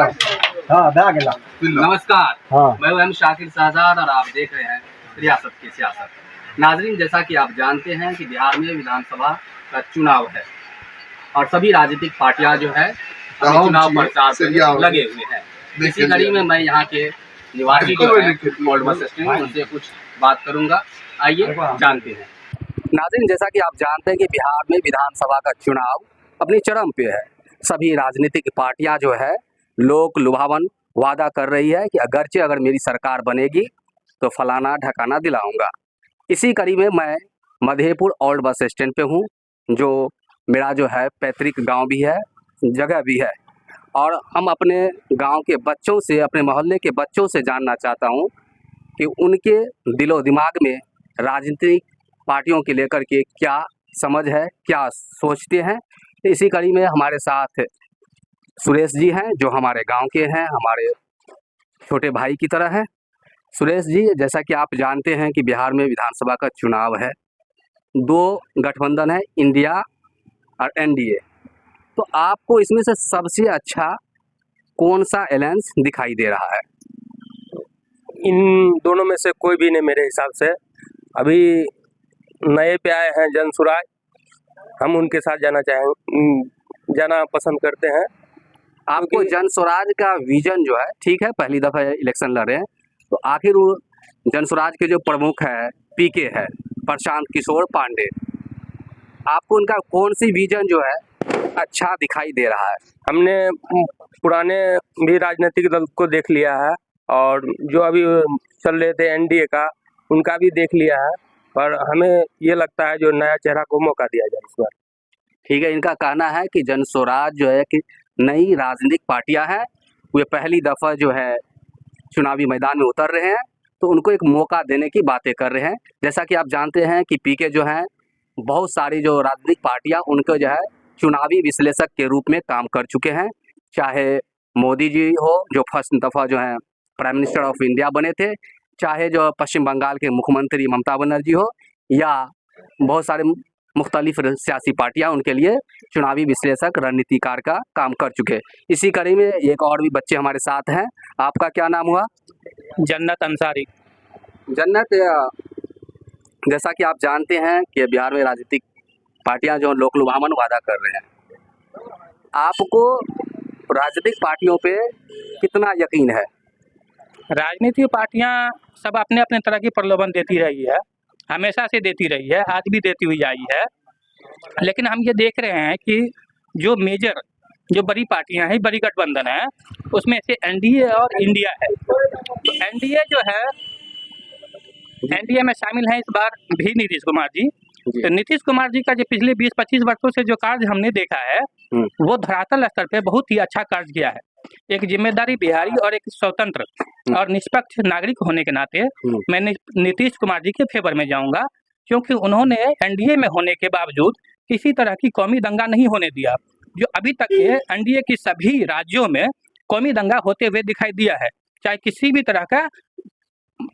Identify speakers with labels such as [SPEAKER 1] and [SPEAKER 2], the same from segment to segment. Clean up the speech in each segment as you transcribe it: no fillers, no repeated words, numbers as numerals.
[SPEAKER 1] हाँ दा गेला।
[SPEAKER 2] नमस्कार।
[SPEAKER 1] हाँ।
[SPEAKER 2] मैं एम शाकिर शहजाद और आप देख रहे हैं रियासत की सियासत। नाजरीन, जैसा कि आप जानते हैं कि बिहार में विधानसभा का चुनाव है और सभी राजनीतिक पार्टियां जो है अभी चुनाव प्रचार से लगे हुए हैं। इसी कड़ी में मैं यहाँ के निवासी जो है ओल्ड बस स्टैंड उनसे कुछ बात करूँगा। आइए जानते हैं। नाज़रीन, जैसा कि आप जानते हैं कि बिहार में विधानसभा का चुनाव अपनी चरम पे है। सभी राजनीतिक पार्टियां जो है लोक लुभावन वादा कर रही है कि अगर मेरी सरकार बनेगी तो फलाना ढकाना दिलाऊंगा। इसी कड़ी में मैं मधेपुर ओल्ड बस स्टैंड पे हूँ, जो मेरा जो है पैतृक गांव भी है, जगह भी है। और हम अपने गांव के बच्चों से, अपने मोहल्ले के बच्चों से जानना चाहता हूँ कि उनके दिलो दिमाग में राजनीतिक पार्टियों के लेकर के क्या समझ है, क्या सोचते हैं। इसी कड़ी में हमारे साथ सुरेश जी हैं, जो हमारे गांव के हैं, हमारे छोटे भाई की तरह हैं। सुरेश जी, जैसा कि आप जानते हैं कि बिहार में विधानसभा का चुनाव है, दो गठबंधन है, इंडिया और एनडीए। तो आपको इसमें से सबसे अच्छा कौन सा अलायंस दिखाई दे रहा है?
[SPEAKER 3] इन दोनों में से कोई भी नहीं मेरे हिसाब से। अभी नए पे आए हैं जनसुराज, हम उनके साथ जाना पसंद करते हैं।
[SPEAKER 2] आपको जन स्वराज का विजन जो है, ठीक है, पहली दफ़ा इलेक्शन लड़ रहे हैं, तो आखिर वो जन स्वराज के जो प्रमुख है पीके है, प्रशांत किशोर पांडे, आपको उनका कौन सी विजन जो है अच्छा दिखाई दे रहा है?
[SPEAKER 3] हमने पुराने भी राजनीतिक दल को देख लिया है और जो अभी चल रहे थे एनडीए का, उनका भी देख लिया है। और हमें ये लगता है जो नया चेहरा को मौका दिया जाए इस बार।
[SPEAKER 2] ठीक है, इनका कहना है कि जन स्वराज जो है कि नई राजनीतिक पार्टियां हैं, वे पहली दफ़ा जो है चुनावी मैदान में उतर रहे हैं, तो उनको एक मौका देने की बातें कर रहे हैं। जैसा कि आप जानते हैं कि पीके जो हैं, बहुत सारी जो राजनीतिक पार्टियां उनको जो है चुनावी विश्लेषक के रूप में काम कर चुके हैं। चाहे मोदी जी हो, जो फर्स्ट दफ़ा जो है प्राइम मिनिस्टर ऑफ इंडिया बने थे, चाहे जो पश्चिम बंगाल के मुख्यमंत्री ममता बनर्जी हो, या बहुत सारे मुख्तलिफ सियासी पार्टियां उनके लिए चुनावी विश्लेषक, रणनीतिकार का काम कर चुके। इसी कड़ी में एक और भी बच्चे हमारे साथ हैं। आपका क्या नाम हुआ?
[SPEAKER 3] जन्नत अंसारी।
[SPEAKER 2] जन्नत, जैसा कि आप जानते हैं कि बिहार में राजनीतिक पार्टियां जो लोक लुभावन वादा कर रहे हैं, आपको राजनीतिक पार्टियों पे कितना यकीन है?
[SPEAKER 3] राजनीतिक पार्टियां सब अपने अपने तरह की प्रलोभन देती रही है, हमेशा से देती रही है, आज भी देती हुई आई है। लेकिन हम ये देख रहे हैं कि जो बड़ी पार्टियां हैं, बड़ी गठबंधन है, उसमें से एनडीए और इंडिया है। तो एनडीए जो है, एनडीए में शामिल हैं इस बार भी नीतीश कुमार जी। तो नीतीश कुमार जी का जो पिछले 20-25 वर्षों से जो कार्य हमने देखा है, वो धरातल स्तर पे बहुत ही अच्छा कार्य किया है। एक जिम्मेदारी बिहारी और एक स्वतंत्र और निष्पक्ष नागरिक होने के नाते मैं नीतीश कुमार जी के फेवर में जाऊंगा, क्योंकि उन्होंने एनडीए में होने के बावजूद किसी तरह की कौमी दंगा नहीं होने दिया। जो अभी तक के एनडीए की सभी राज्यों में कौमी दंगा होते हुए दिखाई दिया है, चाहे किसी भी तरह का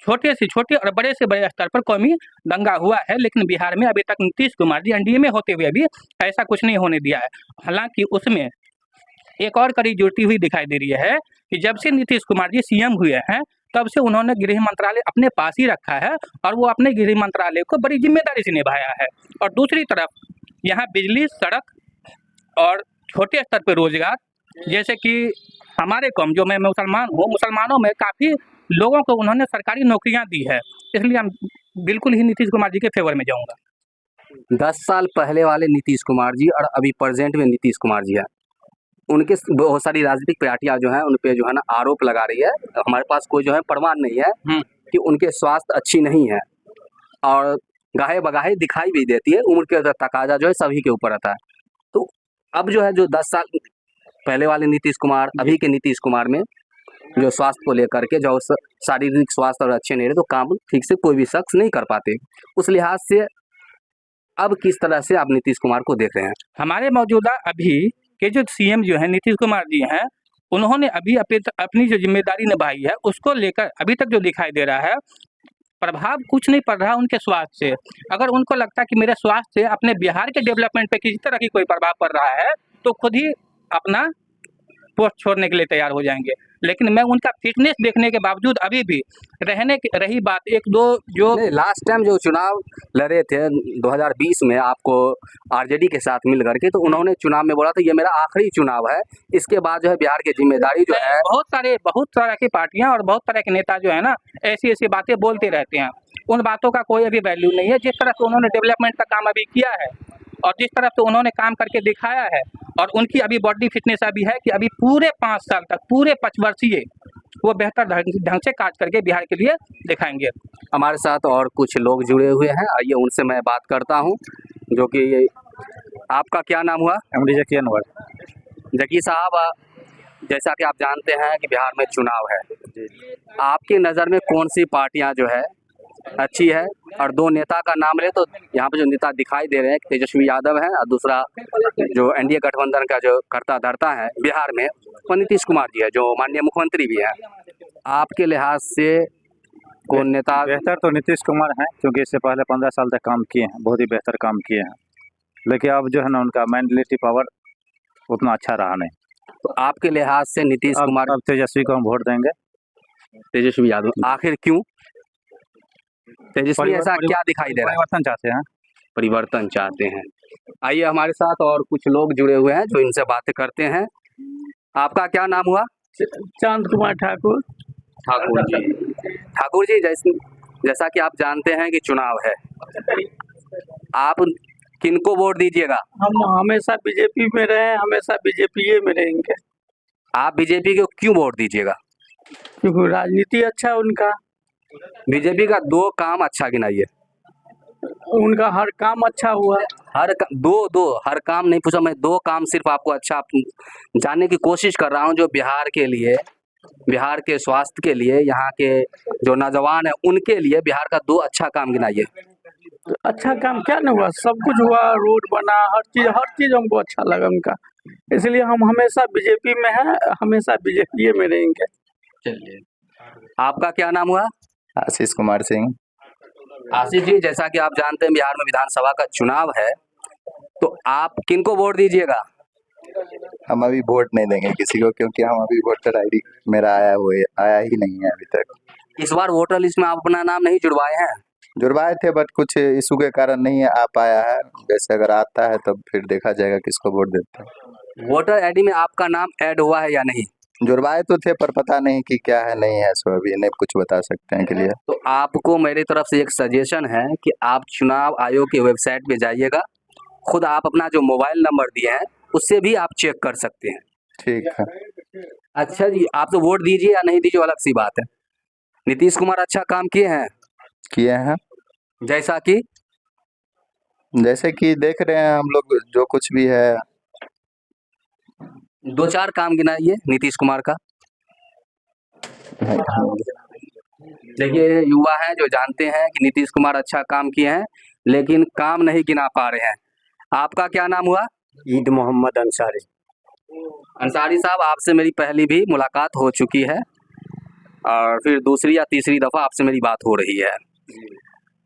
[SPEAKER 3] छोटे से छोटे और बड़े से बड़े स्तर पर कौमी दंगा हुआ है, लेकिन बिहार में अभी तक नीतीश कुमार जी एनडीए में होते हुए भी ऐसा कुछ नहीं होने दिया है। हालांकि उसमें एक और कड़ी जुड़ती हुई दिखाई दे रही है कि जब से नीतीश कुमार जी सीएम हुए हैं, तब से उन्होंने गृह मंत्रालय अपने पास ही रखा है और वो अपने गृह मंत्रालय को बड़ी जिम्मेदारी से निभाया है। और दूसरी तरफ यहाँ बिजली, सड़क और छोटे स्तर पर रोजगार, जैसे कि हमारे कौम, जो मैं मुसलमान हूँ, मुसलमानों में काफ़ी लोगों को उन्होंने सरकारी नौकरियाँ दी है। इसलिए हम बिल्कुल ही नीतीश कुमार जी के फेवर में जाऊँगा।
[SPEAKER 2] 10 साल पहले वाले नीतीश कुमार जी और अभी प्रेजेंट में नीतीश कुमार जी हैं, उनके बहुत सारी राजनीतिक पार्टियां जो हैं उन पे जो है ना आरोप लगा रही है। हमारे पास कोई जो है प्रमाण नहीं है कि उनके स्वास्थ्य अच्छी नहीं है और गाहे बगाहे दिखाई भी देती है। उम्र के तकाजा जो है सभी के ऊपर रहता है। तो अब जो है, जो 10 साल पहले वाले नीतीश कुमार, अभी के नीतीश कुमार में जो स्वास्थ्य को लेकर के जो शारीरिक स्वास्थ्य और अच्छे नहीं रहे, तो काम ठीक से कोई भी शख्स नहीं कर पाते। उस लिहाज से अब किस तरह से आप नीतीश कुमार को देख रहे हैं?
[SPEAKER 3] हमारे मौजूदा अभी के जो सीएम जो है नीतीश कुमार जी हैं, उन्होंने अभी अपनी जो जिम्मेदारी निभाई है, उसको लेकर अभी तक जो दिखाई दे रहा है, प्रभाव कुछ नहीं पड़ रहा उनके स्वास्थ्य से। अगर उनको लगता है कि मेरे स्वास्थ्य से अपने बिहार के डेवलपमेंट पे किसी तरह की कोई प्रभाव पड़ रहा है, तो खुद ही अपना पोस्ट छोड़ने के लिए तैयार हो जाएंगे। लेकिन मैं उनका फिटनेस देखने के बावजूद अभी भी रही बात एक दो जो
[SPEAKER 2] नहीं, लास्ट टाइम जो चुनाव लड़े थे 2020 में आपको आरजेडी के साथ मिल करके, तो उन्होंने चुनाव में बोला था ये मेरा आखिरी चुनाव है, इसके बाद जो है बिहार की जिम्मेदारी जो है।
[SPEAKER 3] बहुत तरह की पार्टियां और बहुत तरह के नेता जो है ना ऐसी ऐसी बातें बोलते रहते हैं, उन बातों का कोई अभी वैल्यू नहीं है। जिस तरह से उन्होंने डेवलपमेंट का काम अभी किया है और जिस तरह से उन्होंने काम करके दिखाया है, और उनकी अभी बॉडी फिटनेस अभी है कि अभी पूरे 5 साल तक, पूरे 5 वर्षीय वो बेहतर ढंग से कार्य करके बिहार के लिए दिखाएंगे।
[SPEAKER 2] हमारे साथ और कुछ लोग जुड़े हुए हैं, आइए उनसे मैं बात करता हूं। जो कि आपका क्या नाम हुआ?
[SPEAKER 1] जकी अनवर।
[SPEAKER 2] जकी साहब, जैसा कि आप जानते हैं कि बिहार में चुनाव है, आपकी नज़र में कौन सी पार्टियां जो है अच्छी है? और दो नेता का नाम ले तो यहाँ पे जो नेता दिखाई दे रहे हैं तेजस्वी यादव है, और दूसरा जो एनडीए गठबंधन का जो करता धरता है बिहार में वो नीतीश कुमार जी है, जो माननीय मुख्यमंत्री भी है। आपके लिहाज से कौन नेता
[SPEAKER 1] बेहतर? तो नीतीश कुमार हैं, क्योंकि इससे पहले 15 साल तक काम किए हैं, बहुत ही बेहतर काम किए हैं। लेकिन अब जो है ना उनका मेंटलिटी पावर उतना अच्छा रहा नहीं।
[SPEAKER 2] तो आपके लिहाज से नीतीश कुमार?
[SPEAKER 1] अब तेजस्वी को हम वोट देंगे।
[SPEAKER 2] तेजस्वी यादव। आखिर क्यों तेजस्वी? ऐसा क्या दिखाई दे रहा है?
[SPEAKER 1] परिवर्तन चाहते हैं।
[SPEAKER 2] परिवर्तन चाहते हैं। आइए हमारे साथ और कुछ लोग जुड़े हुए हैं जो इनसे बातें करते हैं। आपका क्या नाम हुआ?
[SPEAKER 3] चांद कुमार ठाकुर।
[SPEAKER 2] ठाकुर जी। ठाकुर जी, जैसा कि आप जानते हैं कि चुनाव है, आप किनको वोट दीजिएगा?
[SPEAKER 3] हम हमेशा बीजेपी में रहे, हमेशा बीजेपी में रहेंगे।
[SPEAKER 2] आप बीजेपी को क्यों वोट दीजिएगा?
[SPEAKER 3] क्योंकि राजनीति अच्छा है उनका।
[SPEAKER 2] बीजेपी का दो काम अच्छा गिनाइए।
[SPEAKER 3] उनका हर काम अच्छा हुआ।
[SPEAKER 2] हर काम नहीं पूछा मैं, दो काम सिर्फ आपको अच्छा जानने की कोशिश कर रहा हूं जो बिहार के लिए, बिहार के स्वास्थ्य के लिए, यहाँ के जो नौजवान है उनके लिए बिहार का दो अच्छा काम गिनाइए।
[SPEAKER 3] अच्छा काम क्या नहीं हुआ? सब कुछ हुआ, रोड बना, हर चीज हमको अच्छा लगा उनका, इसलिए हम हमेशा बीजेपी में हैं, हमेशा बीजेपी में रहेंगे।
[SPEAKER 2] चलिए, आपका क्या नाम हुआ?
[SPEAKER 4] आशीष कुमार सिंह।
[SPEAKER 2] आशीष जी, जैसा कि आप जानते हैं बिहार में विधानसभा का चुनाव है, तो आप किनको वोट दीजिएगा?
[SPEAKER 4] हम अभी वोट नहीं देंगे किसी को, क्योंकि हम अभी वोटर आईडी मेरा आया ही नहीं है अभी तक।
[SPEAKER 2] इस बार वोटर लिस्ट में आप अपना नाम नहीं जुड़वाए हैं?
[SPEAKER 4] जुड़वाए थे, बट कुछ इशू के कारण नहीं आ पाया है। वैसे अगर आता है तब फिर देखा जाएगा किसको वोट देते हैं।
[SPEAKER 2] वोटर आईडी में आपका नाम ऐड हुआ है या नहीं?
[SPEAKER 4] जुड़वाए तो थे, पर पता नहीं कि क्या है नहीं है, सो अभी नहीं कुछ बता सकते हैं क्लियर।
[SPEAKER 2] तो आपको मेरी तरफ से एक सजेशन है कि आप चुनाव आयोग की वेबसाइट पे जाइएगा, खुद आप अपना जो मोबाइल नंबर दिए हैं उससे भी आप चेक कर सकते हैं।
[SPEAKER 4] ठीक है।
[SPEAKER 2] अच्छा जी, आप तो वोट दीजिए या नहीं दीजिए अलग सी बात है, नीतीश कुमार अच्छा काम किए हैं? जैसा
[SPEAKER 4] कि देख रहे हैं हम लोग, जो कुछ भी है।
[SPEAKER 2] दो चार काम गिनाइए नीतीश कुमार का। देखिए, युवा हैं जो जानते हैं कि नीतीश कुमार अच्छा काम किए हैं, लेकिन काम नहीं गिना पा रहे हैं। आपका क्या नाम हुआ?
[SPEAKER 5] ईद मोहम्मद अंसारी।
[SPEAKER 2] अंसारी साहब, आपसे मेरी पहली भी मुलाकात हो चुकी है और फिर दूसरी या तीसरी दफ़ा आपसे मेरी बात हो रही है।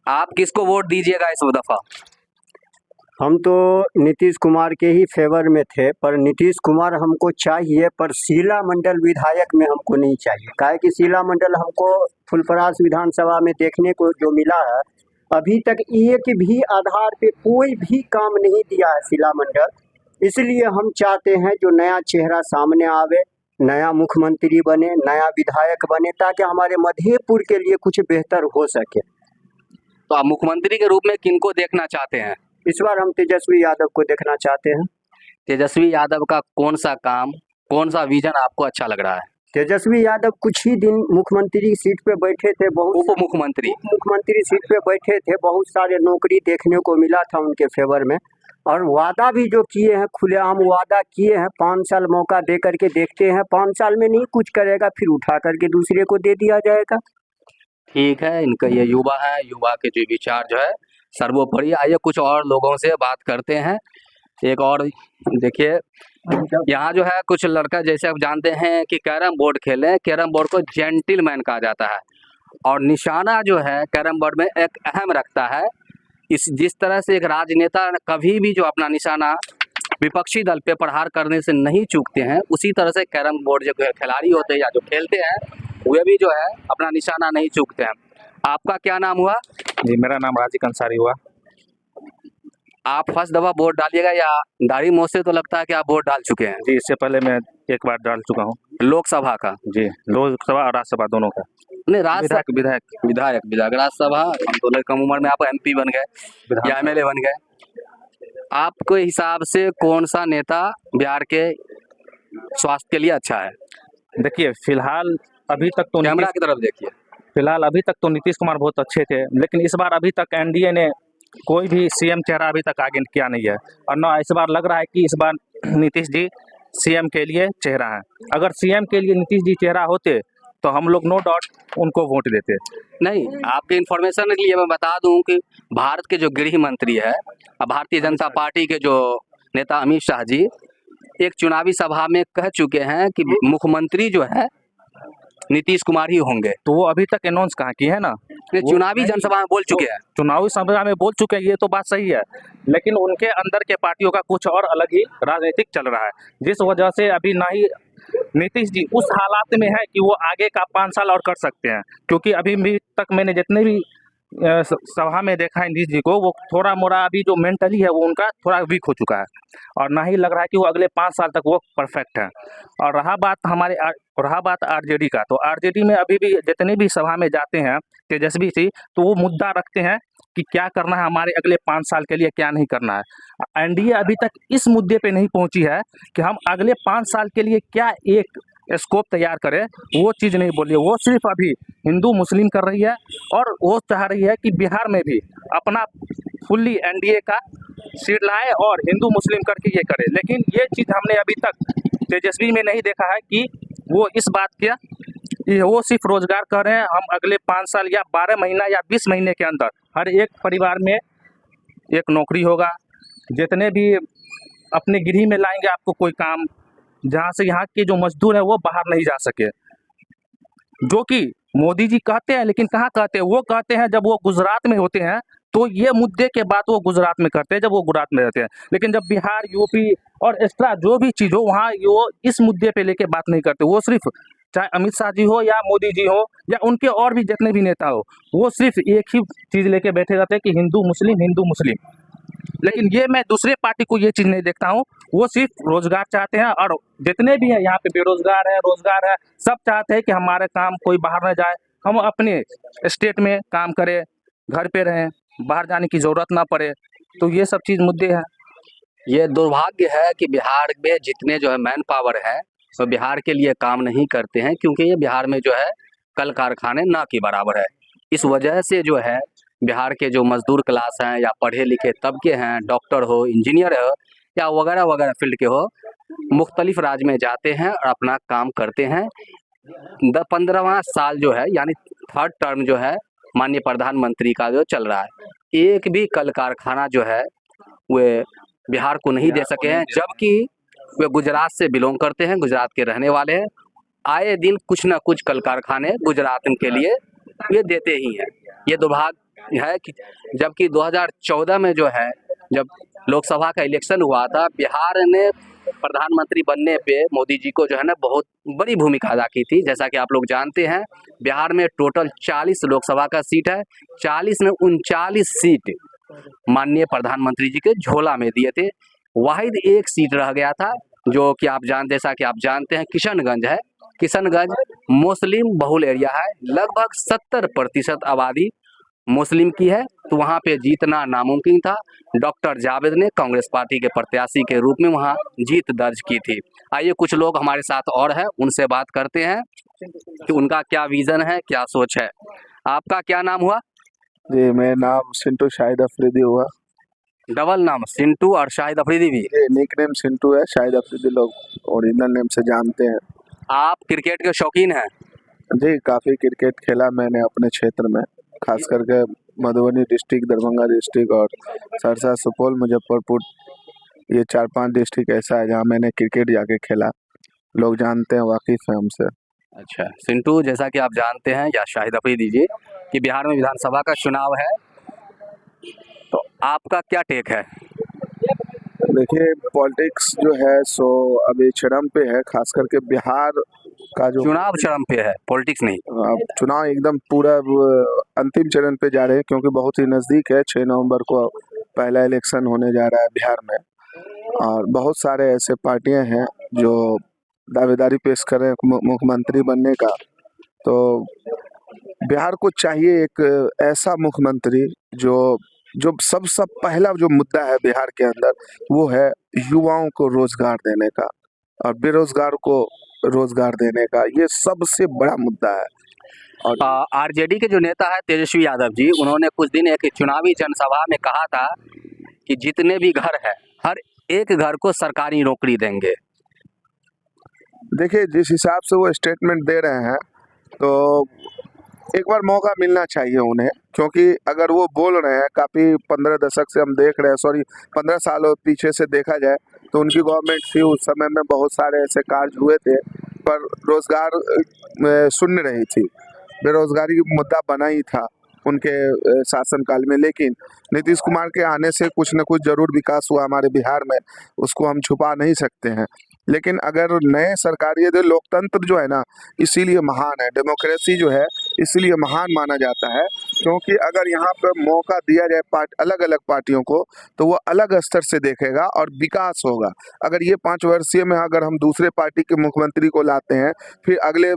[SPEAKER 2] आप किसको वोट दीजिएगा इस दफ़ा?
[SPEAKER 5] हम तो नीतीश कुमार के ही फेवर में थे, पर नीतीश कुमार हमको चाहिए, पर शीला मंडल विधायक में हमको नहीं चाहिए। काहे कि शीला मंडल हमको फुलपरास विधानसभा में देखने को जो मिला है, अभी तक एक भी आधार पे कोई भी काम नहीं दिया है शीला मंडल। इसलिए हम चाहते हैं जो नया चेहरा सामने आवे, नया मुख्यमंत्री बने, नया विधायक बने, ताकि हमारे मधेपुर के लिए कुछ बेहतर हो सके।
[SPEAKER 2] तो आप मुख्यमंत्री के रूप में किनको देखना चाहते हैं?
[SPEAKER 5] इस बार हम तेजस्वी यादव को देखना चाहते हैं।
[SPEAKER 2] तेजस्वी यादव का कौन सा काम, कौन सा विजन आपको अच्छा लग रहा है?
[SPEAKER 5] तेजस्वी यादव कुछ ही दिन मुख्यमंत्री सीट पे बैठे थे,
[SPEAKER 2] उप मुख्यमंत्री
[SPEAKER 5] सीट पे बैठे थे, बहुत सारे नौकरी देखने को मिला था उनके फेवर में, और वादा भी जो किए हैं, खुलेआम वादा किए हैं। 5 साल मौका दे करके देखते हैं, 5 साल में नहीं कुछ करेगा फिर उठा करके दूसरे को दे दिया जाएगा।
[SPEAKER 2] ठीक है, इनका ये युवा है, युवा के जो विचार जो है सर्वोपरि। आइए कुछ और लोगों से बात करते हैं। एक और देखिए, यहाँ जो है कुछ लड़का, जैसे आप जानते हैं कि कैरम बोर्ड खेले, कैरम बोर्ड को जेंटलमैन कहा जाता है, और निशाना जो है कैरम बोर्ड में एक अहम रखता है। जिस तरह से एक राजनेता कभी भी जो अपना निशाना विपक्षी दल पे प्रहार करने से नहीं चूकते हैं, उसी तरह से कैरम बोर्ड जो खिलाड़ी होते हैं या जो खेलते हैं वे भी जो है अपना निशाना नहीं चूकते हैं। आपका क्या नाम हुआ?
[SPEAKER 1] जी, मेरा नाम राजिक अंसारी हुआ।
[SPEAKER 2] आप फर्स्ट दफा वोट डालिएगा या दाढ़ी मोछ से तो लगता है कि आप वोट डाल चुके हैं?
[SPEAKER 1] जी, इससे पहले मैं एक बार डाल चुका हूँ।
[SPEAKER 2] लोकसभा का?
[SPEAKER 1] जी, लोकसभा और राज्यसभा दोनों का।
[SPEAKER 2] नहीं, राज्य
[SPEAKER 1] विधायक
[SPEAKER 2] विधायक राज्यसभा हम तो कम उम्र में आप MP बन गए या MLA बन गए। आपके हिसाब से कौन सा नेता बिहार के स्वास्थ्य के लिए अच्छा है?
[SPEAKER 1] देखिए, फिलहाल अभी तक तो
[SPEAKER 2] कैमरा की तरफ देखिए।
[SPEAKER 1] फिलहाल अभी तक तो नीतीश कुमार बहुत अच्छे थे, लेकिन इस बार अभी तक NDA ने कोई भी CM चेहरा अभी तक आगे किया नहीं है, और ना इस बार लग रहा है कि इस बार नीतीश जी CM के लिए चेहरा है। अगर CM के लिए नीतीश जी चेहरा होते तो हम लोग नो डाउट उनको वोट देते।
[SPEAKER 2] नहीं, आपके इन्फॉर्मेशन के लिए मैं बता दूं कि भारत के जो गृह मंत्री है, भारतीय जनता पार्टी के जो नेता अमित शाह जी एक चुनावी सभा में कह चुके हैं कि मुख्यमंत्री जो है नीतीश कुमार ही होंगे।
[SPEAKER 1] तो वो अभी तक अनाउंस कहाँ किए हैं ना,
[SPEAKER 2] चुनावी जनसभा में बोल चुके हैं।
[SPEAKER 1] चुनावी सभा में बोल चुके हैं, ये तो बात सही है, लेकिन उनके अंदर के पार्टियों का कुछ और अलग ही राजनीतिक चल रहा है, जिस वजह से अभी ना ही नीतीश जी उस हालात में है कि वो आगे का 5 साल और कर सकते हैं। क्योंकि अभी भी तक मैंने जितने भी सभा में देखा है नीतीश जी को, वो थोड़ा मोड़ा अभी जो मेंटली है वो उनका थोड़ा वीक हो चुका है, और ना ही लग रहा है कि वो अगले 5 साल तक वो परफेक्ट है। और रहा बात RJD का, तो RJD में अभी भी जितने भी सभा में जाते हैं तेजस्वी जी, तो वो मुद्दा रखते हैं कि क्या करना है हमारे अगले 5 साल के लिए, क्या नहीं करना है। NDA अभी तक इस मुद्दे पे नहीं पहुंची है कि हम अगले 5 साल के लिए क्या एक स्कोप तैयार करें, वो चीज़ नहीं बोली है। वो सिर्फ अभी हिंदू मुस्लिम कर रही है, और वो चाह रही है कि बिहार में भी अपना फुल्ली NDA का सीट लाए और हिंदू मुस्लिम करके ये करे। लेकिन ये चीज़ हमने अभी तक तेजस्वी में नहीं देखा है कि वो इस बात का, वो सिर्फ रोजगार कर रहे हैं, हम अगले 5 साल या 12 महीना या 20 महीने के अंदर हर एक परिवार में एक नौकरी होगा, जितने भी अपने गृह में लाएंगे आपको कोई काम, जहाँ से यहाँ के जो मजदूर हैं वो बाहर नहीं जा सके, जो कि मोदी जी कहते हैं, लेकिन कहाँ कहते हैं? वो कहते हैं जब वो गुजरात में होते हैं तो ये मुद्दे के बात वो गुजरात में करते हैं, जब वो गुजरात में रहते हैं, लेकिन जब बिहार, UP और एक्स्ट्रा जो भी चीज़ हो वहाँ वो इस मुद्दे पे लेके बात नहीं करते। वो सिर्फ चाहे अमित शाह जी हो या मोदी जी हो या उनके और भी जितने भी नेता हो, वो सिर्फ एक ही चीज़ लेके बैठे रहते हैं कि हिंदू मुस्लिम। लेकिन ये मैं दूसरे पार्टी को ये चीज़ नहीं देखता हूँ, वो सिर्फ रोजगार चाहते हैं, और जितने भी हैं यहाँ पे बेरोजगार है, रोजगार है, सब चाहते हैं कि हमारे काम कोई बाहर न जाए, हम अपने स्टेट में काम करें, घर पे रहें, बाहर जाने की ज़रूरत ना पड़े। तो ये सब चीज़ मुद्दे हैं।
[SPEAKER 2] ये दुर्भाग्य है कि बिहार में जितने जो है मैन पावर है वो बिहार के लिए काम नहीं करते हैं, क्योंकि ये बिहार में जो है कल कारखाने ना के बराबर है। इस वजह से जो है बिहार के जो मजदूर क्लास हैं या पढ़े लिखे तबके हैं, डॉक्टर हो, इंजीनियर हो या वगैरह वगैरह फील्ड के हो, मुख्तलिफ राज्य में जाते हैं और अपना काम करते हैं। 15वां साल जो है यानी 3rd टर्म जो है माननीय प्रधानमंत्री का जो चल रहा है, एक भी कल कारखाना जो है वे बिहार को नहीं दे सके हैं, जबकि वे गुजरात से बिलोंग करते हैं, गुजरात के रहने वाले हैं। आए दिन कुछ ना कुछ कल कारखाने गुजरात के लिए ये देते ही हैं। ये दुर्भाग्य है कि जबकि 2014 में जो है जब लोकसभा का इलेक्शन हुआ था, बिहार ने प्रधानमंत्री बनने पे मोदी जी को जो है ना बहुत बड़ी भूमिका अदा की थी। जैसा कि आप लोग जानते हैं बिहार में टोटल 40 लोकसभा का सीट है, 40 में 39 सीट माननीय प्रधानमंत्री जी के झोला में दिए थे। वाहिद एक सीट रह गया था जो कि जैसा कि आप जानते हैं किशनगंज है। किशनगंज मुस्लिम बहुल एरिया है, लगभग 70% आबादी मुस्लिम की है, तो वहाँ पे जीतना नामुमकिन था। डॉक्टर जावेद ने कांग्रेस पार्टी के प्रत्याशी के रूप में वहाँ जीत दर्ज की थी। आइए कुछ लोग हमारे साथ और हैं, उनसे बात करते हैं कि उनका क्या विजन है, क्या सोच है। आपका क्या नाम हुआ?
[SPEAKER 6] जी, मेरा नाम सिंटू शाहिद अफरीदी हुआ।
[SPEAKER 2] डबल नाम सिंटू और शाहिद अफरीदी भी?
[SPEAKER 6] ये निक नेम सिंटू है, शाहिद अफरीदी लोग ओरिजिनल नेम से जानते हैं।
[SPEAKER 2] आप क्रिकेट के शौकीन हैं?
[SPEAKER 6] जी, काफ़ी क्रिकेट खेला मैंने अपने क्षेत्र में, खास करके मधुबनी डिस्ट्रिक्ट, दरभंगा डिस्ट्रिक्ट और सहरसा, सुपौल, मुजफ्फरपुर, ये 4-5 डिस्ट्रिक्ट ऐसा है जहाँ मैंने क्रिकेट जाके खेला। लोग जानते हैं, वाकिफ़ हैं हमसे।
[SPEAKER 2] अच्छा सिंटू, जैसा कि आप जानते हैं या शाहिद अफरीदी जी कि बिहार में विधानसभा का चुनाव है, तो आपका क्या टेक है?
[SPEAKER 6] देखिए पॉलिटिक्स जो है सो अभी चरम पे है, खास करके बिहार का जो
[SPEAKER 7] चुनाव चरम पे है, पॉलिटिक्स नहीं।
[SPEAKER 6] अब चुनाव एकदम पूरा अंतिम चरण पे जा रहे हैं, क्योंकि बहुत ही नज़दीक है। 6 नवंबर को पहला इलेक्शन होने जा रहा है बिहार में, और बहुत सारे ऐसे पार्टियां हैं जो दावेदारी पेश कर रहे हैं मुख्यमंत्री बनने का। तो बिहार को चाहिए एक ऐसा मुख्यमंत्री जो सबसे पहला जो मुद्दा है बिहार के अंदर, वो है युवाओं को रोजगार देने का और बेरोजगार को रोजगार देने का। ये सबसे बड़ा मुद्दा है। और
[SPEAKER 7] आरजेडी के जो नेता है तेजस्वी यादव जी, उन्होंने कुछ दिन एक चुनावी जनसभा में कहा था कि जितने भी घर है हर एक घर को सरकारी नौकरी देंगे।
[SPEAKER 6] देखिए जिस हिसाब से वो स्टेटमेंट दे रहे हैं, तो एक बार मौका मिलना चाहिए उन्हें, क्योंकि अगर वो बोल रहे हैं, काफ़ी 15 दशक से हम देख रहे हैं, सॉरी 15 सालों पीछे से देखा जाए तो उनकी गवर्नमेंट थी, उस समय में बहुत सारे ऐसे कार्य हुए थे, पर रोजगार सुन रही थी, बेरोजगारी मुद्दा बना ही था उनके शासनकाल में। लेकिन नीतीश कुमार के आने से कुछ न कुछ जरूर विकास हुआ हमारे बिहार में, उसको हम छुपा नहीं सकते हैं। लेकिन अगर नए सरकारी लोकतंत्र जो है ना, इसीलिए महान है, डेमोक्रेसी जो है इसीलिए महान माना जाता है, क्योंकि अगर यहाँ पर मौका दिया जाए अलग अलग पार्टियों को, तो वो अलग स्तर से देखेगा और विकास होगा। अगर ये 5 वर्षीय में अगर हम दूसरे पार्टी के मुख्यमंत्री को लाते हैं, फिर अगले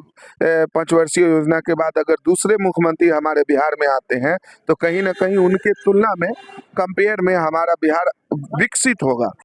[SPEAKER 6] 5 वर्षीय योजना के बाद अगर दूसरे मुख्यमंत्री हमारे बिहार में आते हैं, तो कहीं ना कहीं उनके तुलना में कंपेयर में हमारा बिहार विकसित होगा।